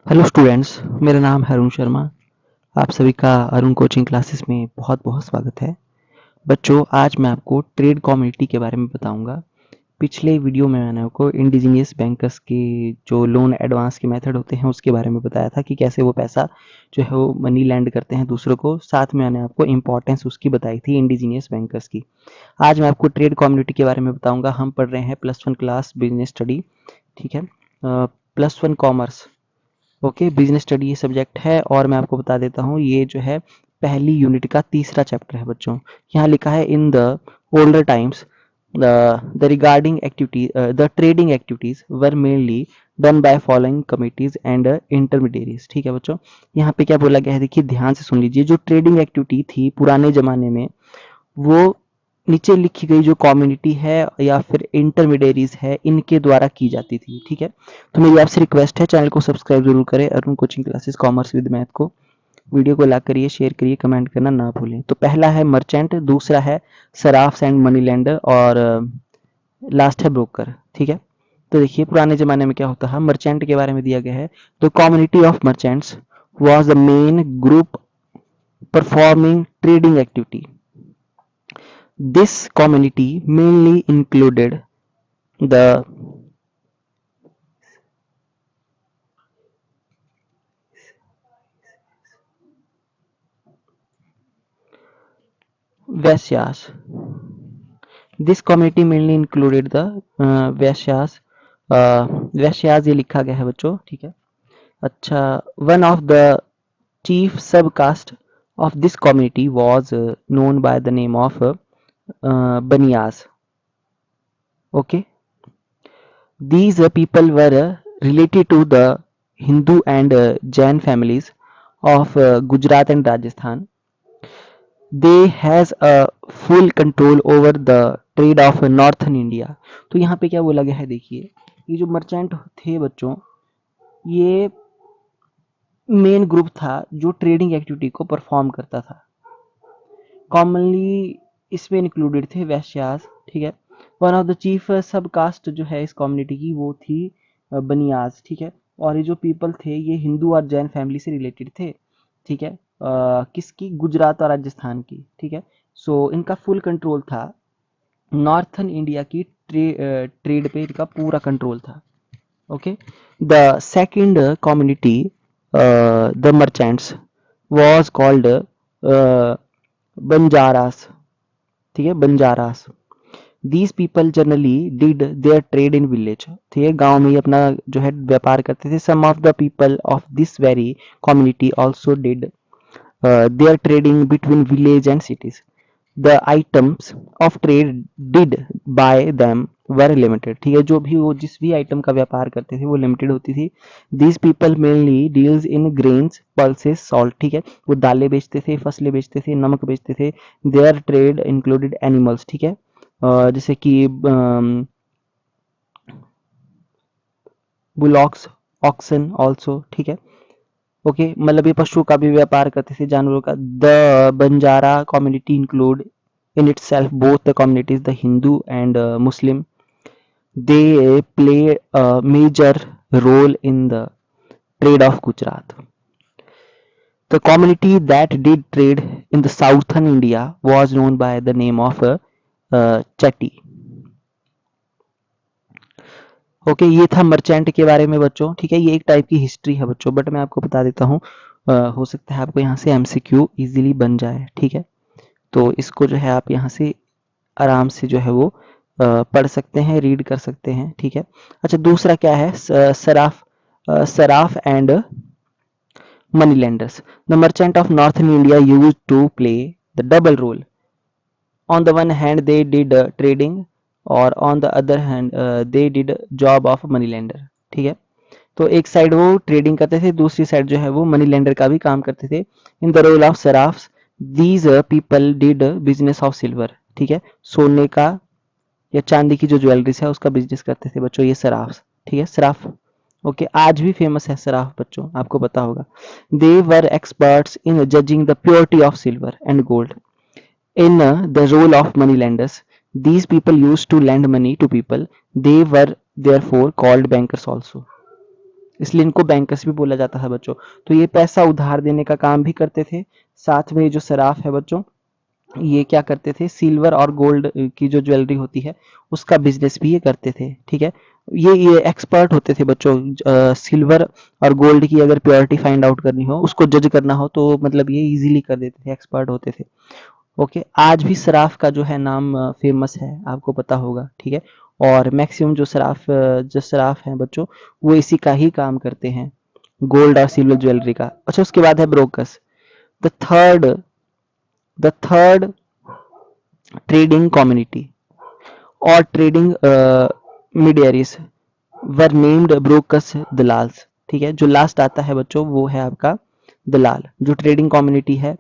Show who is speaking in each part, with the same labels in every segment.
Speaker 1: Hello students, मेरा नाम है अरुण शर्मा। आप सभी का अरुण कोचिंग क्लासेस में बहुत बहुत स्वागत है। बच्चों, आज मैं आपको ट्रेड कम्युनिटी के बारे में बताऊंगा। पिछले वीडियो में मैंने आपको इंडिजीनियस बैंकर्स के जो लोन एडवांस के मेथड होते हैं उसके बारे में बताया था कि कैसे वो पैसा जो है वो मनी लैंड करते हैं दूसरों को। साथ में मैंने आपको इंपॉर्टेंस उसकी बताई थी इंडिजीनियस बैंकर्स की। आज मैं आपको ट्रेड कम्युनिटी के बारे में बताऊंगा। हम पढ़ रहे हैं +1 क्लास बिजनेस स्टडी, ठीक है, +1 कॉमर्स। ओके, बिजनेस स्टडी ये सब्जेक्ट है और मैं आपको बता देता हूँ ये जो है पहली यूनिट का तीसरा चैप्टर है बच्चों। यहाँ लिखा है in the older times the regarding activity the trading activities were mainly done by following committees and intermediaries. ठीक है बच्चों, यहाँ पे क्या बोला गया है देखिए ध्यान से सुन लीजिए। जो ट्रेडिंग एक्टिविटी थी पुराने जमाने में वो नीचे लिखी गई जो कम्युनिटी है या फिर इंटरमीडियरीज है इनके द्वारा की जाती थी। ठीक है, तो मेरी आपसे रिक्वेस्ट है चैनल को सब्सक्राइब जरूर करें। Arun coaching classes commerce with math को वीडियो को लाइक करिए, शेयर करिए, कमेंट करना ना भूलें। तो पहला है मर्चेंट, दूसरा है सराफ्स एंड मनी लेंडर और लास्ट है ब्रोकर। ठीक है, तो देखिए पुराने जमाने में क्या होता है, मर्चेंट के बारे में दिया गया है। तो community of merchants was the main group performing trading activity. This community mainly included the Vaisyas. This community mainly included the Vaisyas. वैश्यास ये लिखा गया है बच्चों। ठीक है, अच्छा, one of the chief subcaste of this community was known by the name of Baniyas. Okay, these people were related to the Hindu and Jain families of Gujarat and Rajasthan. They has a full control over the trade of northern India. तो यहाँ पे क्या बोला गया है देखिए, ये जो मर्चेंट थे बच्चों, ये मेन ग्रुप था जो ट्रेडिंग एक्टिविटी को परफॉर्म करता था। कॉमनली इसमें इंक्लूडेड थे वैश्यास। ठीक है, वन ऑफ द चीफ सब कास्ट जो है इस कम्युनिटी की वो थी बनियाज। ठीक है, और ये जो पीपल थे ये हिंदू और जैन फैमिली से रिलेटेड थे। ठीक है, किसकी, गुजरात और राजस्थान की। ठीक है, सो इनका फुल कंट्रोल था, नॉर्थन इंडिया की ट्रेड पे इनका पूरा कंट्रोल था। Okay, the second community the merchants was called Banjaras. ठीक है, Banjaras. These people generally did their trade in village. ठीक है, गांव में ही अपना जो है व्यापार करते थे। Some of the people of this very community also did their trading between village and cities. The items of trade did by them were limited. ठीक है, जो भी वो जिस भी आइटम का व्यापार करते थे वो लिमिटेड होती थी। These people mainly deals in grains, pulses, salt. ठीक है, वो दालें बेचते थे, फसलें बेचते थे, नमक बेचते थे। Their trade included animals. ठीक है, जैसे कि बुलॉक्स, ऑक्सन ऑल्सो। ठीक है, ओके, मतलब ये पशु का भी व्यापार करते थे, जानवरों का। The Banjara community include in itself both the communities the Hindu and Muslim. They play a major role in the trade of Gujarat. The community that did trade in the southern India was known by the name of Chatti. Okay, ये था merchant के बारे में बच्चों। ठीक है, ये एक टाइप की हिस्ट्री है बच्चों, बट मैं आपको बता देता हूँ, हो सकता है आपको यहाँ से एमसीक्यू इजीली बन जाए। ठीक है, तो इसको जो है आप यहाँ से आराम से जो है वो पढ़ सकते हैं, रीड कर सकते हैं। ठीक है, अच्छा, दूसरा क्या है, saraf, saraf and money lenders. The merchant of northern India used to play the double role. On the one hand they did trading और on the other hand they did job of money lender. ठीक है, तो एक side वो trading करते थे, दूसरी side जो है वो मनी लेंडर का भी काम करते थे। In the role of sarafs these people did business of silver. ठीक है, सोने का या चांदी की जो ज्वेलरीज है उसका बिजनेस करते थे बच्चों ये सराफ्स। ठीक है, सराफ, ओके, आज भी फेमस है सराफ बच्चों, आपको पता होगा। They were experts in judging the purity of silver and gold. In the role of money lenders, these people used to lend money to people. They were therefore called bankers also. इसलिए इनको bankers भी बोला जाता है बच्चों। तो ये पैसा उधार देने का काम भी करते थे। साथ में ये जो सराफ है बच्चों, ये क्या करते थे, सिल्वर और गोल्ड की जो ज्वेलरी होती है उसका बिजनेस भी ये करते थे। ठीक है, ये एक्सपर्ट होते थे बच्चों। सिल्वर और गोल्ड की अगर प्योरिटी फाइंड आउट करनी हो, उसको जज करना हो, तो मतलब ये इजीली कर देते थे, एक्सपर्ट होते थे। ओके, आज भी सराफ का जो है नाम फेमस है, आपको पता होगा। ठीक है, और मैक्सिमम जो सराफ हैं बच्चों, वो इसी का ही काम करते हैं, गोल्ड और सिल्वर ज्वेलरी का। अच्छा, उसके बाद है brokers. The third the third trading community और ट्रेडिंग मीडियरीज वर नेम्ड ब्रोकर्स दलाल्स। ठीक है, जो लास्ट आता है बच्चों वो है आपका दलाल। जो ट्रेडिंग कम्युनिटी है,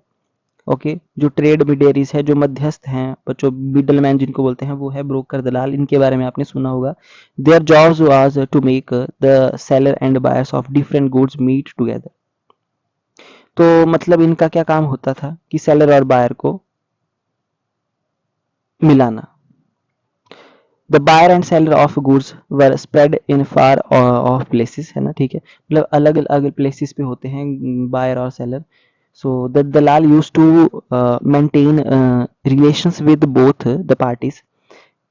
Speaker 1: ओके, जो ट्रेड मीडियरीज है, जो मध्यस्थ हैं बच्चों, मिडल मैन जिनको बोलते हैं, वो है ब्रोकर दलाल। इनके बारे में आपने सुना होगा। Their jobs was to make the seller and buyers of different goods meet together. तो मतलब इनका क्या काम होता था कि सेलर और बायर को मिलाना। The buyer and seller of goods were spread in far of places, है ना। ठीक है, मतलब अलग अलग प्लेसेस पे होते हैं बायर और seller. So the dalal used to maintain relations with both the parties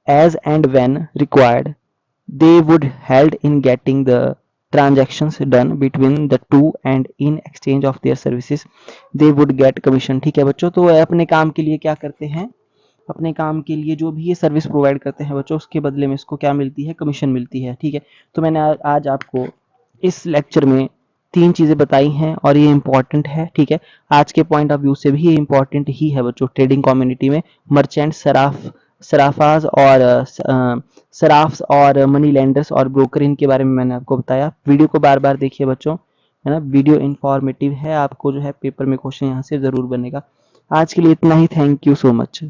Speaker 1: as and when required. They would help in getting the transactions done between the two, and in exchange of their services they would get commission। ठीक है बच्चों, तो अपने काम के लिए क्या करते हैं, अपने काम के लिए जो भी ये सर्विस प्रोवाइड करते हैं बच्चों, उसके बदले में इसको क्या मिलती है, कमीशन मिलती है। ठीक है, तो मैंने आज आपको इस लेक्चर में 3 चीज़ें बताई हैं और ये इंपॉर्टेंट है। ठीक है, आज के पॉइंट ऑफ व्यू से भी ये इंपॉर्टेंट ही है बच्चों। ट्रेडिंग कम्युनिटी में मर्चेंट, सराफ्स और मनी लेंडर्स और ब्रोकर, इनके बारे में मैंने आपको बताया। वीडियो को बार बार देखिए बच्चों, है ना, वीडियो इंफॉर्मेटिव है, आपको जो है पेपर में क्वेश्चन यहाँ से ज़रूर बनेगा। आज के लिए इतना ही। Thank you so much.